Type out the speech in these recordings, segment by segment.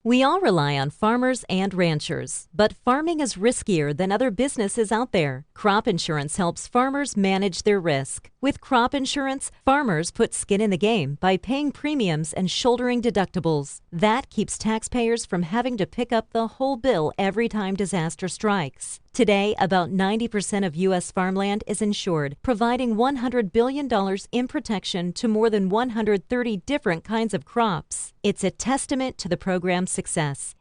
We all rely on farmers and ranchers, but farming is riskier than other businesses out there. Crop insurance helps farmers manage their risk. With crop insurance, farmers put skin in the game by paying premiums and shouldering deductibles. That keeps taxpayers from having to pick up the whole bill every time disaster strikes. Today, about 90% of U.S. farmland is insured, providing $100 billion in protection to more than 130 different kinds of crops. It's a testament to the program's success.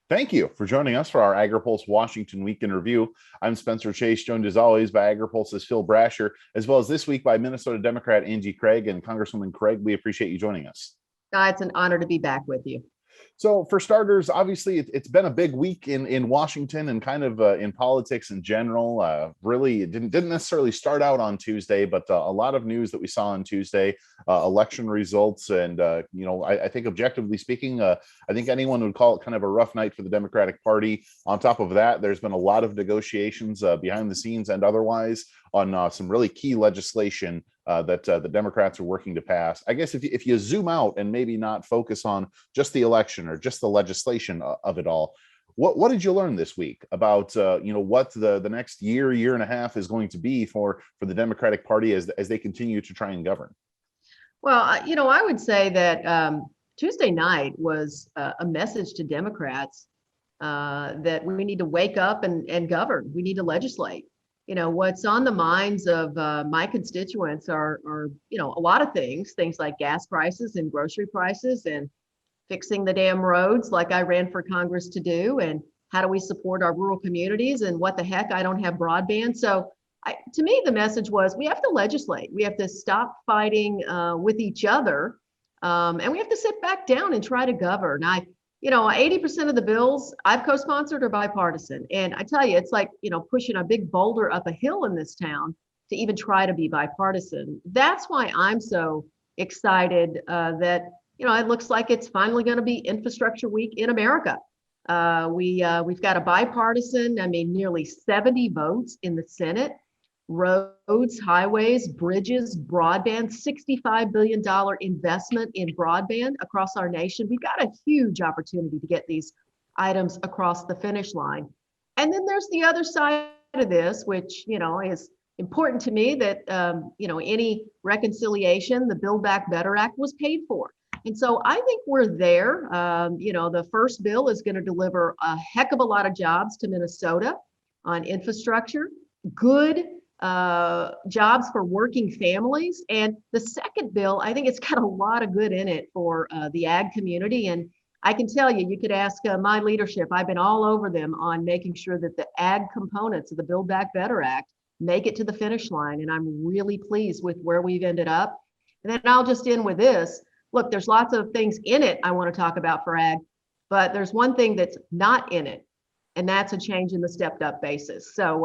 Thank you for joining us for our Agri-Pulse Washington Week in Review. I'm Spencer Chase, joined as always by Agri-Pulse's Phil Brasher, as well as this week by Minnesota Democrat Angie Craig. And Congresswoman Craig, we appreciate you joining us. It's an honor to be back with you. So for starters, obviously, it's been a big week in Washington and kind of in politics in general. Really, it didn't necessarily start out on Tuesday, but a lot of news that we saw on Tuesday, election results. And, I think objectively speaking, I think anyone would call it kind of a rough night for the Democratic Party. On top of that, there's been a lot of negotiations behind the scenes and otherwise on some really key legislation that the Democrats are working to pass. I guess if you zoom out and maybe not focus on just the election or just the legislation of it all, what did you learn this week about what the next year and a half is going to be for the Democratic Party as they continue to try and govern? Well, I would say that Tuesday night was a message to Democrats that we need to wake up and govern. We need to legislate. What's on the minds of my constituents are a lot of things like gas prices and grocery prices and fixing the damn roads like I ran for Congress to do. And how do we support our rural communities? And what the heck, I don't have broadband. So to me, the message was we have to legislate. We have to stop fighting with each other. And we have to sit back down and try to govern. 80% of the bills I've co-sponsored are bipartisan. And I tell you, it's like, pushing a big boulder up a hill in this town to even try to be bipartisan. That's why I'm so excited that, it looks like it's finally going to be Infrastructure Week in America. We've got a bipartisan, nearly 70 votes in the Senate. Roads, highways, bridges, broadband, $65 billion investment in broadband across our nation. We've got a huge opportunity to get these items across the finish line. And then there's the other side of this, which, is important to me that, any reconciliation, the Build Back Better Act was paid for. And so I think we're there. The first bill is going to deliver a heck of a lot of jobs to Minnesota on infrastructure, good jobs for working families. And the second bill, I think it's got a lot of good in it for the ag community. And I can tell you, you could ask my leadership. I've been all over them on making sure that the ag components of the Build Back Better Act make it to the finish line. And I'm really pleased with where we've ended up. And then I'll just end with this. Look, there's lots of things in it I want to talk about for ag, but there's one thing that's not in it. And that's a change in the stepped up basis. So,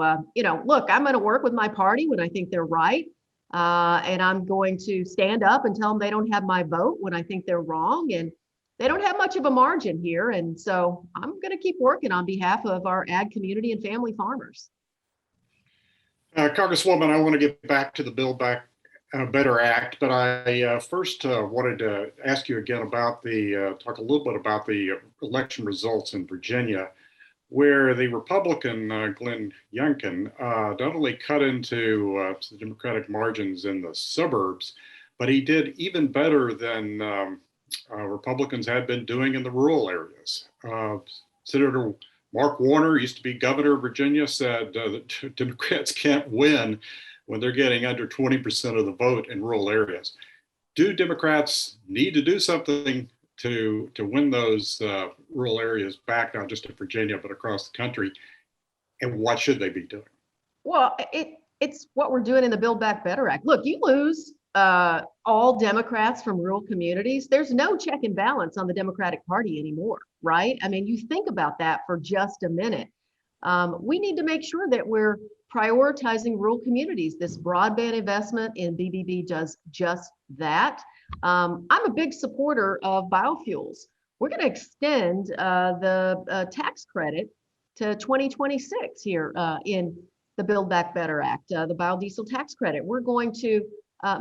look, I'm going to work with my party when I think they're right. And I'm going to stand up and tell them they don't have my vote when I think they're wrong. And they don't have much of a margin here. And so I'm going to keep working on behalf of our ag community and family farmers. Congresswoman, I want to get back to the Build Back Better Act, but I first wanted to ask you again about talk a little bit about the election results in Virginia, where the Republican Glenn Youngkin not only cut into the Democratic margins in the suburbs, but he did even better than Republicans had been doing in the rural areas. Senator Mark Warner, used to be governor of Virginia, said that Democrats can't win when they're getting under 20% of the vote in rural areas. Do Democrats need to do something to win those rural areas back, not just in Virginia, but across the country? And what should they be doing? Well, it's what we're doing in the Build Back Better Act. Look, you lose all Democrats from rural communities. There's no check and balance on the Democratic Party anymore, right? You think about that for just a minute. We need to make sure that we're prioritizing rural communities. This broadband investment in BBB does just that. I'm a big supporter of biofuels. We're going to extend the tax credit to 2026 here in the Build Back Better Act, the biodiesel tax credit. We're going to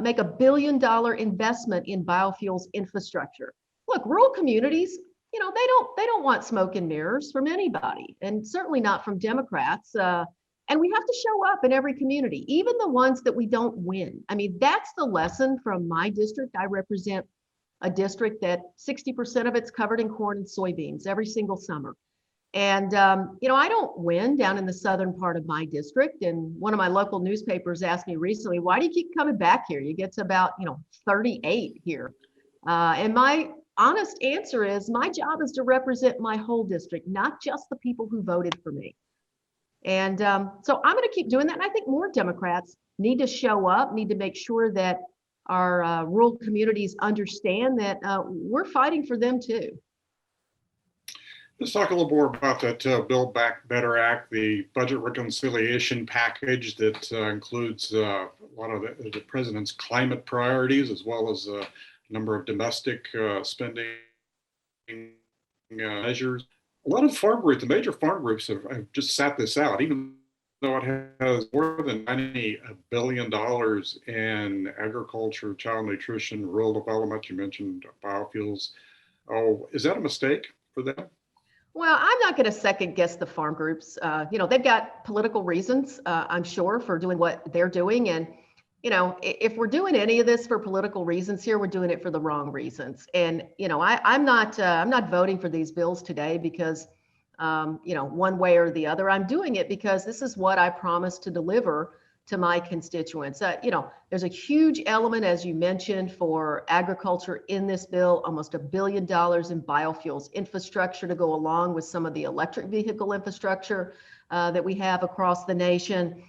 make $1 billion investment in biofuels infrastructure. Look, rural communities, they don't want smoke and mirrors from anybody, and certainly not from Democrats. And we have to show up in every community, even the ones that we don't win. I mean, that's the lesson from my district. I represent a district that 60% of it's covered in corn and soybeans every single summer. And, I don't win down in the southern part of my district. And one of my local newspapers asked me recently, why do you keep coming back here? You get to about, 38 here. And my honest answer is my job is to represent my whole district, not just the people who voted for me. And so I'm going to keep doing that. And I think more Democrats need to show up, need to make sure that our rural communities understand that we're fighting for them too. Let's talk a little more about that Build Back Better Act, the budget reconciliation package that includes a lot of the president's climate priorities, as well as a number of domestic spending measures. A lot of farm groups, the major farm groups have just sat this out, even though it has more than $90 billion in agriculture, child nutrition, rural development. You mentioned biofuels. Oh, is that a mistake for them? Well, I'm not going to second guess the farm groups. They've got political reasons, I'm sure, for doing what they're doing. And, if we're doing any of this for political reasons here, we're doing it for the wrong reasons. And, I'm not voting for these bills today because, one way or the other. I'm doing it because this is what I promised to deliver to my constituents. There's a huge element, as you mentioned, for agriculture in this bill, almost $1 billion in biofuels infrastructure to go along with some of the electric vehicle infrastructure that we have across the nation.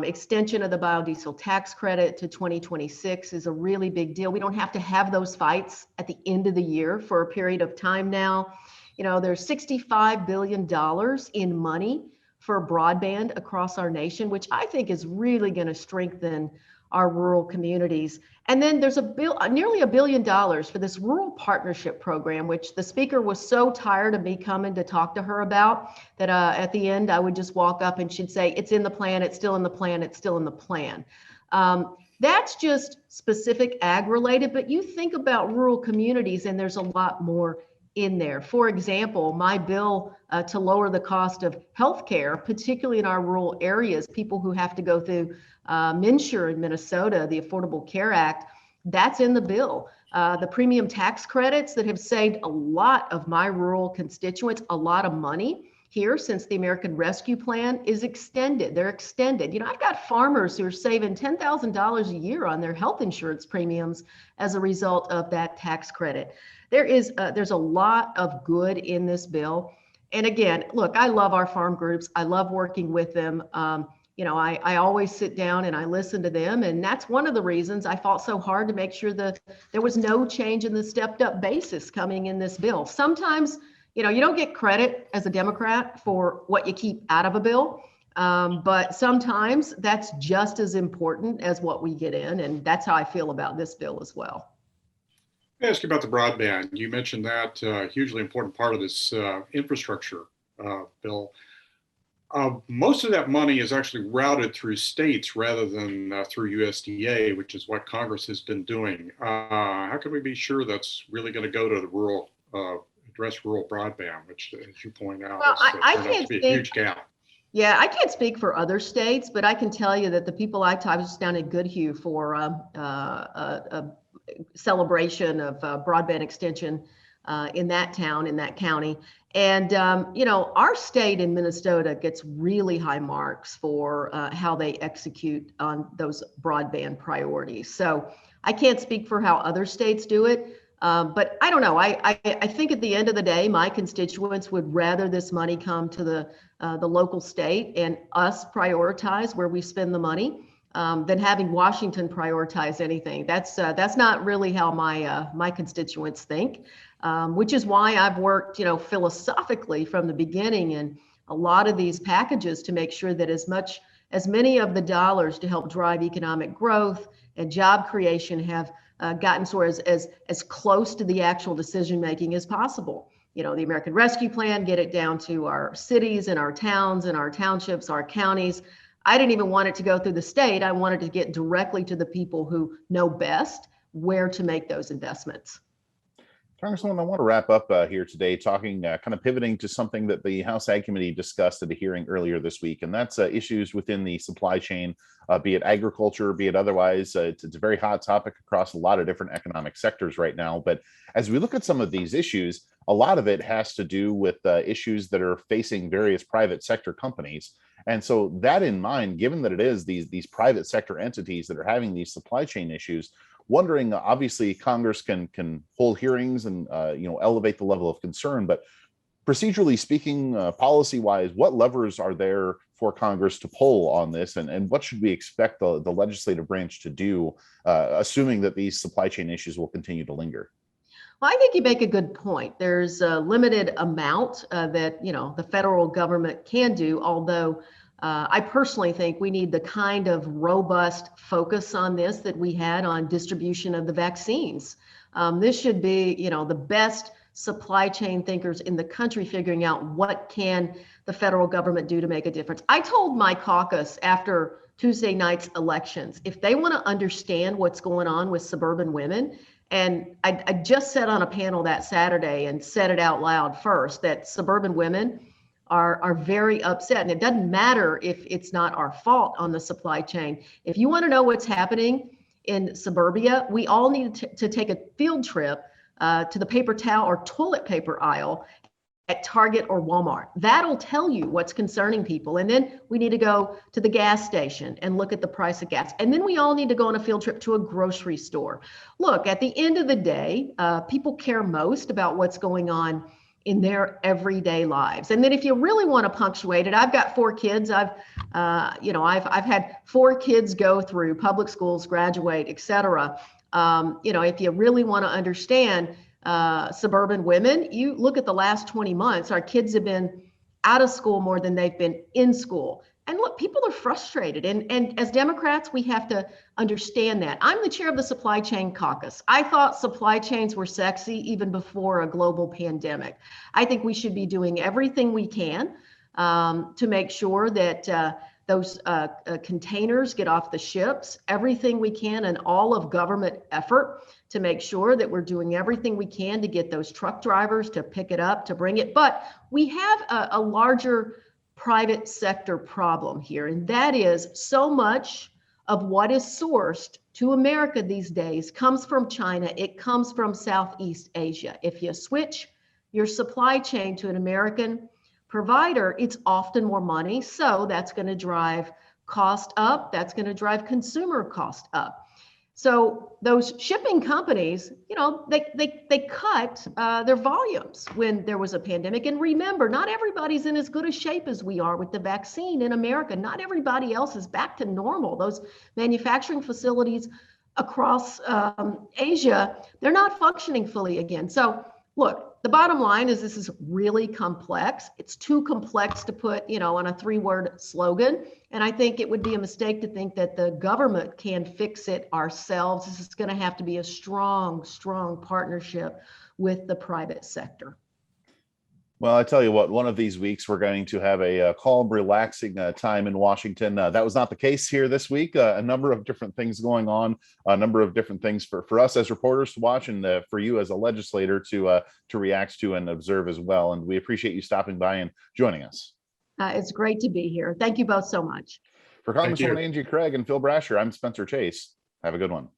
Extension of the biodiesel tax credit to 2026 is a really big deal. We don't have to have those fights at the end of the year for a period of time now. There's $65 billion in money for broadband across our nation, which I think is really going to strengthen our rural communities. And then there's nearly $1 billion for this rural partnership program, which the speaker was so tired of me coming to talk to her about that at the end, I would just walk up and she'd say, it's in the plan, it's still in the plan, it's still in the plan. That's just specific ag related, but you think about rural communities and there's a lot more in there. For example, my bill to lower the cost of healthcare, particularly in our rural areas, people who have to go through MNsure in Minnesota, the Affordable Care Act, that's in the bill. The premium tax credits that have saved a lot of my rural constituents a lot of money here since the American Rescue Plan is extended. They're extended. I've got farmers who are saving $10,000 a year on their health insurance premiums as a result of that tax credit. There's a lot of good in this bill. And again, look, I love our farm groups. I love working with them. I always sit down and I listen to them. And that's one of the reasons I fought so hard to make sure that there was no change in the stepped up basis coming in this bill. Sometimes, you don't get credit as a Democrat for what you keep out of a bill. But sometimes that's just as important as what we get in. And that's how I feel about this bill as well. Let me ask you about the broadband. You mentioned that hugely important part of this infrastructure bill. Most of that money is actually routed through states rather than through USDA, which is what Congress has been doing. How can we be sure that's really going to go to the rural, address rural broadband, which, as you point out, I can't to be a huge gap. Yeah, I can't speak for other states, but I can tell you that the people I was just down at Goodhue for a celebration of broadband extension in that town, in that county. And, our state in Minnesota gets really high marks for how they execute on those broadband priorities. So I can't speak for how other states do it, but I don't know. I think at the end of the day, my constituents would rather this money come to the local state and us prioritize where we spend the money than having Washington prioritize anything. That's not really how my constituents think, which is why I've worked, philosophically from the beginning in a lot of these packages to make sure that as many of the dollars to help drive economic growth and job creation have gotten sort of as close to the actual decision making as possible. The American Rescue Plan, get it down to our cities and our towns and our townships, our counties. I didn't even want it to go through the state. I wanted to get directly to the people who know best where to make those investments. Congresswoman, I want to wrap up here today talking, kind of pivoting to something that the House Ag Committee discussed at a hearing earlier this week, and that's issues within the supply chain, be it agriculture, be it otherwise. It's a very hot topic across a lot of different economic sectors right now. But as we look at some of these issues, a lot of it has to do with issues that are facing various private sector companies. And so that in mind, given that it is these private sector entities that are having these supply chain issues, wondering, obviously Congress can hold hearings and elevate the level of concern, but procedurally speaking, policy wise, what levers are there for Congress to pull on this, and what should we expect the legislative branch to do, assuming that these supply chain issues will continue to linger? Well, I think you make a good point. There's a limited amount that the federal government can do, although I personally think we need the kind of robust focus on this that we had on distribution of the vaccines. This should be, the best supply chain thinkers in the country figuring out what can the federal government do to make a difference. I told my caucus after Tuesday night's elections, if they want to understand what's going on with suburban women, and I just said on a panel that Saturday and said it out loud first, that suburban women are very upset. And it doesn't matter if it's not our fault on the supply chain. If you want to know what's happening in suburbia, we all need to take a field trip to the paper towel or toilet paper aisle at Target or Walmart. That'll tell you what's concerning people. And then we need to go to the gas station and look at the price of gas. And then we all need to go on a field trip to a grocery store. Look, at the end of the day, people care most about what's going on in their everyday lives. And then if you really want to punctuate it, I've got 4 kids. I've had 4 kids go through public schools, graduate, et cetera. If you really want to understand suburban women, you look at the last 20 months, our kids have been out of school more than they've been in school. And look, people are frustrated. And as Democrats, we have to understand that. I'm the chair of the Supply Chain Caucus. I thought supply chains were sexy even before a global pandemic. I think we should be doing everything we can to make sure that those containers get off the ships, everything we can, and all of government effort to make sure that we're doing everything we can to get those truck drivers to pick it up, to bring it. But we have a larger private sector problem here, and that is so much of what is sourced to America these days comes from China. It comes from Southeast Asia. If you switch your supply chain to an American provider, it's often more money. So that's going to drive cost up. That's going to drive consumer cost up. So those shipping companies, they cut their volumes when there was a pandemic. And remember, not everybody's in as good a shape as we are with the vaccine in America. Not everybody else is back to normal. Those manufacturing facilities across Asia, they're not functioning fully again. So look, the bottom line is this is really complex. It's too complex to put, on a 3-word slogan. And I think it would be a mistake to think that the government can fix it ourselves. This is going to have to be a strong, strong partnership with the private sector. Well, I tell you what, one of these weeks we're going to have a calm, relaxing time in Washington. That was not the case here this week. A number of different things going on, a number of different things for us as reporters to watch, and for you as a legislator to react to and observe as well. And we appreciate you stopping by and joining us. It's great to be here. Thank you both so much. For Congresswoman Angie Craig and Phil Brasher, I'm Spencer Chase. Have a good one.